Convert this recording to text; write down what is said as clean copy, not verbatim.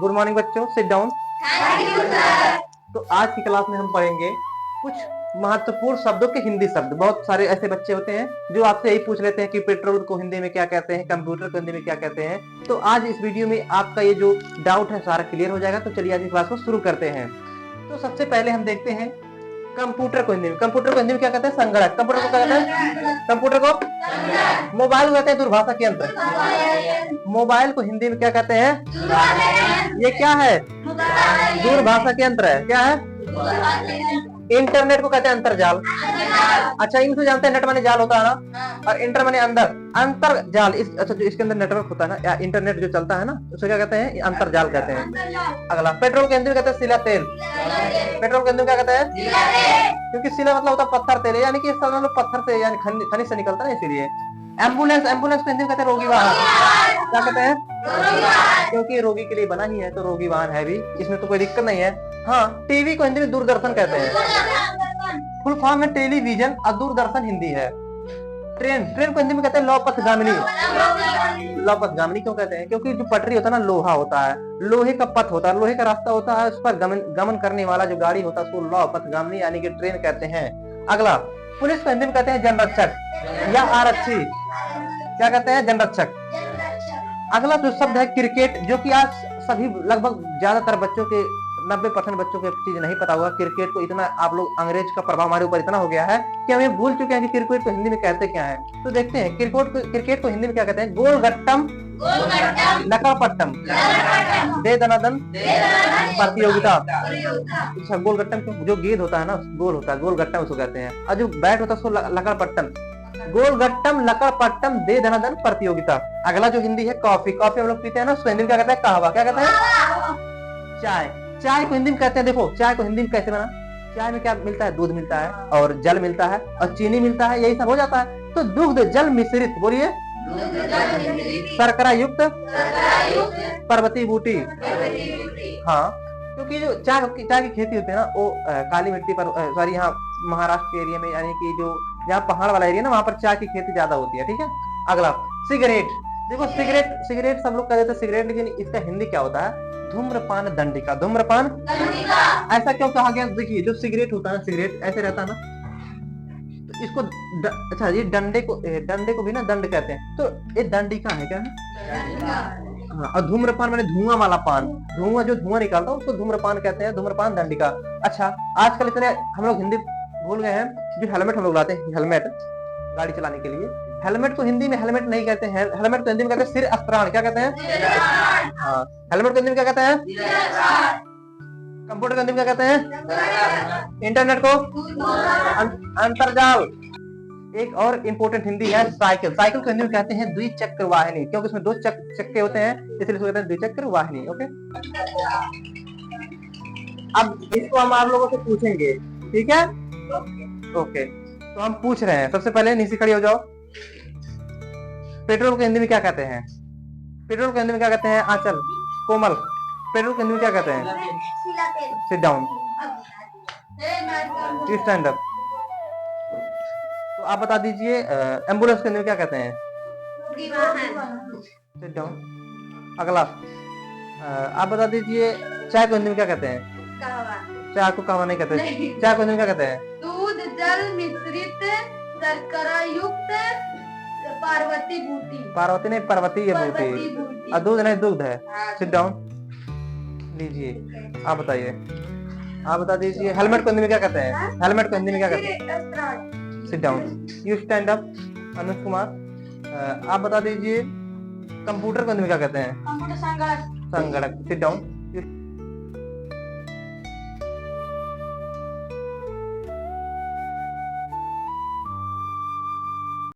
Good morning बच्चों, sit down. Thank you sir. तो आज की क्लास में हम पढ़ेंगे कुछ महत्वपूर्ण शब्दों के हिंदी शब्द। बहुत सारे ऐसे बच्चे होते हैं जो आपसे यही पूछ लेते हैं कि पेट्रोल को हिंदी में क्या कहते हैं, कंप्यूटर को हिंदी में क्या कहते हैं। तो आज इस वीडियो में आपका ये जो डाउट है सारा क्लियर हो जाएगा। तो चलिए आज की क्लास को शुरू करते हैं। तो सबसे पहले हम देखते हैं कंप्यूटर को हिंदी में। कंप्यूटर को हिंदी में क्या कहते हैं? संगणक। कंप्यूटर को क्या कहते हैं? कंप्यूटर को मोबाइल को कहते हैं दूरभाषा के यंत्र। मोबाइल को हिंदी में क्या कहते हैं? ये क्या है? दूरभाषा के यंत्र है। क्या है? इंटरनेट को कहते हैं अंतरजाल। अच्छा, इनको जानते हैं, नेट माने जाल होता है ना, और इंटर माने अंदर, अंतरजाल। अच्छा, जो इसके अंदर नेटवर्क होता है ना, या इंटरनेट जो चलता है ना, उसे क्या कहते हैं? अंतरजाल कहते हैं। अगला, पेट्रोल के हिंदी में कहते हैं सिला तेल। पेट्रोल के हिंदी में क्या कहते हैं? क्योंकि सिला मतलब होता है पत्थर तेल, यानी कि इसका मतलब पत्थर से यानी खनिज से निकलता है, इसीलिए। एम्बुलेंस, एम्बुलेंस को हिंदी में कहते हैं रोगी वाहन। क्या कहते हैं? क्योंकि रोगी के लिए बना ही है, तो रोगी वाहन है भी, इसमें तो कोई दिक्कत नहीं है। हाँ, टीवी को हिंदी में दूरदर्शन कहते हैं। फुल फॉर्म में टेलीविजन और दूरदर्शन हिंदी है। ट्रेन, ट्रेन को हिंदी में कहते हैं लौपथगामिनी। लौपथगामिनी क्यों कहते हैं? क्योंकि जो पटरी होता है ना, लोहा होता है, लोहे का पथ होता है, लोहे का रास्ता होता है, उस पर गमन करने वाला जो गाड़ी होता है उसको लौपथगामिनी यानी कि ट्रेन कहते हैं। अगला, पुलिस को हिंदी में कहते हैं जनरक्षक या आरक्षी। क्या कहते हैं? जनरक्षक। अगला जो शब्द है क्रिकेट, जो कि आज सभी लगभग ज्यादातर बच्चों के 90% बच्चों को चीज नहीं पता होगा। क्रिकेट को इतना आप लोग, अंग्रेज का प्रभाव हमारे ऊपर इतना हो गया है कि हम ये भूल चुके हैं कि क्रिकेट को हिंदी में कहते क्या है। तो देखते हैं क्रिकेट को हिंदी में क्या कहते हैं? गोलगट्टम, लकड़पट्टम, दे दनादन प्रतियोगिता। अच्छा, गोलगट्टम जो गेंद होता है ना, गोल होता है, गोलगट्टम उसको कहते हैं, और जो बैट होता है उसको लकड़पट्टम। गोलगट्टम, लकड़पट्टम, दे दनादन प्रतियोगिता। अगला जो हिंदी है कॉफी, कॉफी हम लोग पीते हैं ना, उसको हिंदी में क्या कहते हैं? कहवा। क्या कहते हैं? चाय, चाय को हिंदी में कहते हैं, देखो चाय को हिंदी में कैसे बना? चाय में क्या मिलता है? दूध मिलता है, और जल मिलता है, और चीनी मिलता है, यही सब हो जाता है। तो दुग्ध जल मिश्रित, बोलिए, शर्करा युक्त पर्वतीय बूटी। हाँ, क्योंकि जो चाय की खेती होती है ना, वो काली मिट्टी पर, सॉरी, यहाँ महाराष्ट्र के एरिया में, यानी कि जो जहाँ पहाड़ वाला एरिया ना, वहाँ पर चाय की खेती ज्यादा होती है। ठीक है। अगला, सिगरेट। देखो सिगरेट सब लोग कह देते हैं सिगरेट, लेकिन इसका हिंदी क्या होता है? धूम्रपान दंडिका। धूम्रपान ऐसा क्यों कहा गया? देखिए, जो सिगरेट होता है ना, सिगरेट ऐसे रहता है ना, तो इसको अच्छा, ये डंडे को भी ना दंड कहते हैं, तो ये दंडिका है। क्या है? हाँ, और धूम्रपान माने धुआं वाला पान, जो धुआं निकालता है उसको धूम्रपान कहते हैं, धूम्रपान दंडिका। अच्छा, आजकल इतने हम लोग हिंदी भूल गए हैं। जो हेलमेट हम लोग लाते हैं, हेलमेट गाड़ी चलाने के लिए, हेलमेट को हिंदी में हेलमेट नहीं कहते हैं, हेलमेट को हिंदी में कहते हैं सिर अस्त्राण। क्या कहते हैं? हाँ, हेलमेट को हिंदी में क्या कहते हैं? कंप्यूटर को हिंदी में क्या कहते हैं? इंटरनेट को अंतरजाल। एक और इम्पोर्टेंट हिंदी है साइकिल। साइकिल को हिंदी में कहते हैं द्विचक्र वाहिनी, क्योंकि उसमें दो चक्के होते हैं, इसलिए इसको कहते हैं द्विचक्र वाहिनी। ओके, अब इसको हम आप लोगों से पूछेंगे, ठीक है? ओके, तो हम पूछ रहे हैं। सबसे पहले नीचे खड़ी हो जाओ। पेट्रोल को हिंदी में क्या कहते हैं? पेट्रोल को हिंदी में क्या कहते हैं? आंचल, कोमल, पेट्रोल को हिंदी में क्या कहते हैं? Sit down, stand up. तो आप बता दीजिए, एम्बुलेंस को हिंदी में क्या कहते हैं? Sit down. अगला, आप बता दीजिए, चाय को हिंदी में क्या कहते हैं? चाय को कहवा नहीं कहते। चाय को हिंदी में क्या कहते हैं? दूध जल मिश्रित शर्करा युक्त पार्वती बूटी। पार्वती नहीं, पर्वतीय बूटी। और दूध नहीं, दुग्ध है। Sit down. लीजिए, आप बताइए, आप बता दीजिए, हेलमेट को हिंदी में क्या कहते हैं? हेलमेट को हिंदी में क्या कहते हैं? Sit down, you stand up. Anuj Kumar, आप बता दीजिए, कंप्यूटर को हिंदी में क्या कहते हैं? कंप्यूटर संगणक। संगणक। Sit down.